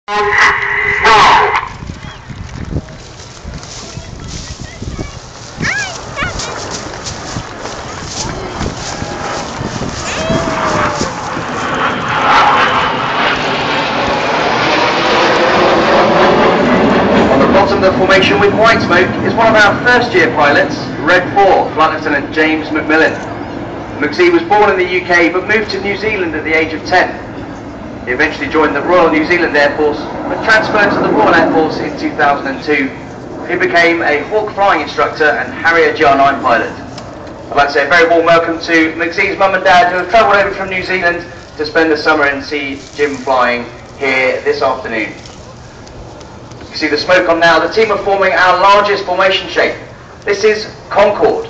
The formation with white smoke is one of our first-year pilots, Red 4, Flight Lieutenant James McMillan. McZ was born in the UK but moved to New Zealand at the age of 10. He eventually joined the Royal New Zealand Air Force, but transferred to the Royal Air Force in 2002. He became a Hawk flying instructor and Harrier GR9 pilot. I'd like to say a very warm welcome to McZ's mum and dad, who have travelled over from New Zealand to spend the summer and see Jim flying here this afternoon. You see the smoke on now. The team are forming our largest formation shape. This is Concorde.